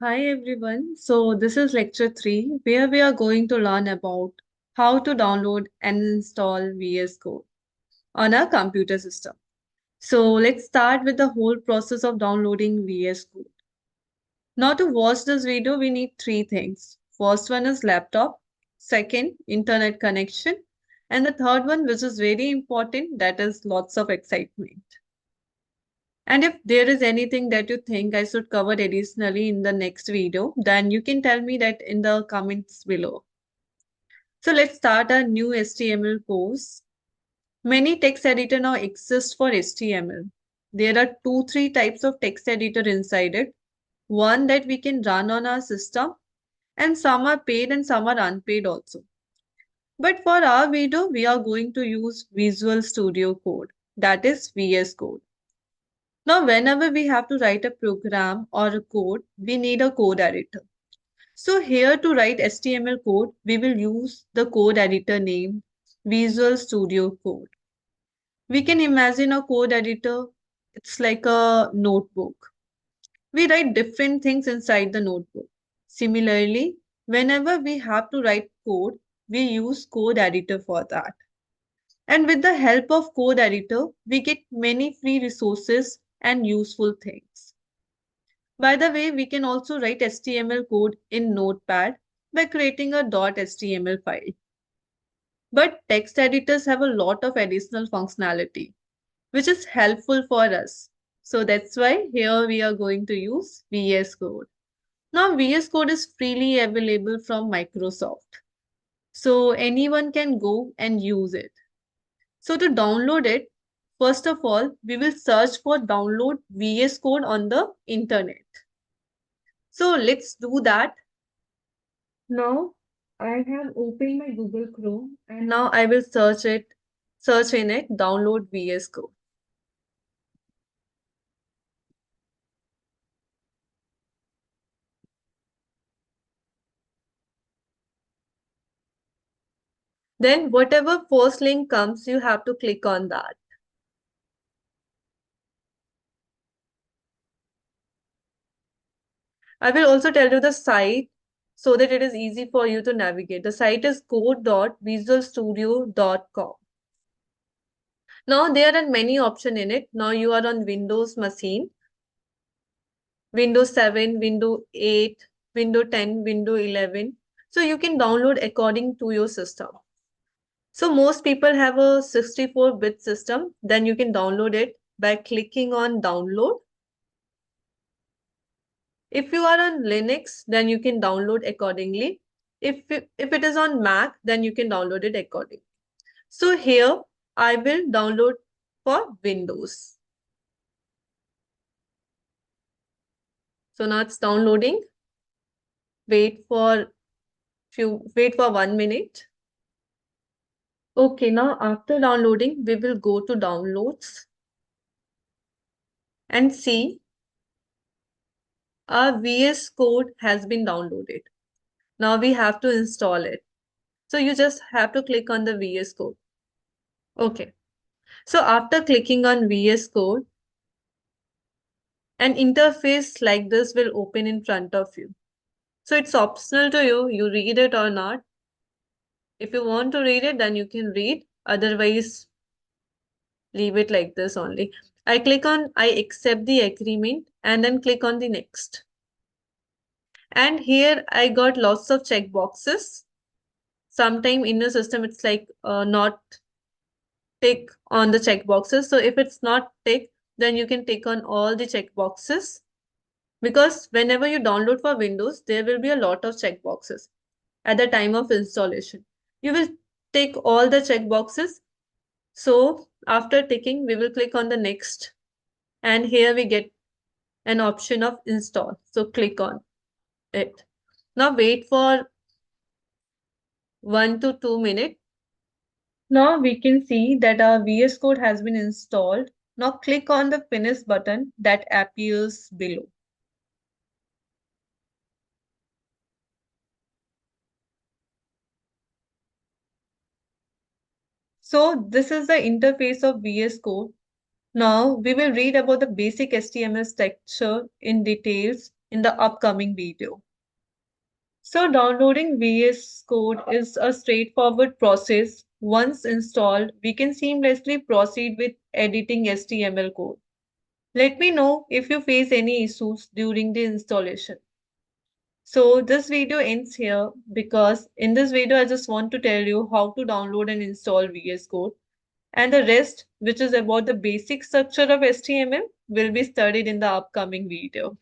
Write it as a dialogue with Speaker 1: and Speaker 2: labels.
Speaker 1: Hi everyone. So this is lecture 3 where we are going to learn about how to download and install VS Code on a computer system. So let's start with the whole process of downloading VS Code. Now to watch this video we need three things. First one is laptop, second internet connection, and the third one which is very important, that is lots of excitement. And if there is anything that you think I should cover additionally in the next video, then you can tell me that in the comments below. So let's start a new HTML course. Many text editor now exist for HTML. There are three types of text editor inside it. One that we can run on our system, and some are paid and some are unpaid also. But for our video, we are going to use Visual Studio Code, that is VS Code. Now, whenever we have to write a program or a code, we need a code editor. So here to write HTML code, we will use the code editor name Visual Studio Code. We can imagine a code editor, it's like a notebook. We write different things inside the notebook. Similarly, whenever we have to write code, we use code editor for that. And with the help of code editor, we get many free resources and useful things. By the way, we can also write HTML code in Notepad by creating a .html file. But text editors have a lot of additional functionality, which is helpful for us. So that's why here we are going to use VS Code. Now, VS Code is freely available from Microsoft. So anyone can go and use it. So to download it, first of all, we will search for download VS Code on the internet. So let's do that. Now I have opened my Google Chrome and now I will search in it, download VS Code. Then whatever first link comes, you have to click on that. I will also tell you the site so that it is easy for you to navigate. The site is code.visualstudio.com. Now there are many options in it. Now you are on Windows machine, Windows 7, Windows 8, Windows 10, Windows 11. So you can download according to your system. So most people have a 64-bit system. Then you can download it by clicking on download. If you are on Linux, then you can download accordingly. If it is on Mac, then you can download it accordingly. So here I will download for Windows. So now it's downloading. Wait for 1 minute. Okay, now after downloading, we will go to downloads and see our VS Code has been downloaded. Now we have to install it. So you just have to click on the VS Code. Okay. So after clicking on VS Code, an interface like this will open in front of you. So it's optional to you, you read it or not. If you want to read it, then you can read. Otherwise, leave it like this only. I accept the agreement and then click on the next. And here I got lots of check boxes. Sometime in the system, it's like not tick on the check boxes. So if it's not tick, then you can tick on all the check boxes. Because whenever you download for Windows, there will be a lot of check boxes at the time of installation. You will tick all the check boxes. So after ticking, we will click on the next. And here we get an option of install. So click on it. Now wait for 1 to 2 minutes. Now we can see that our VS Code has been installed. Now click on the finish button that appears below. So this is the interface of VS Code. Now we will read about the basic HTML structure in details in the upcoming video. So downloading VS Code is a straightforward process. Once installed, we can seamlessly proceed with editing HTML code. Let me know if you face any issues during the installation. So this video ends here because in this video I just want to tell you how to download and install VS Code, and the rest, which is about the basic structure of HTML, will be studied in the upcoming video.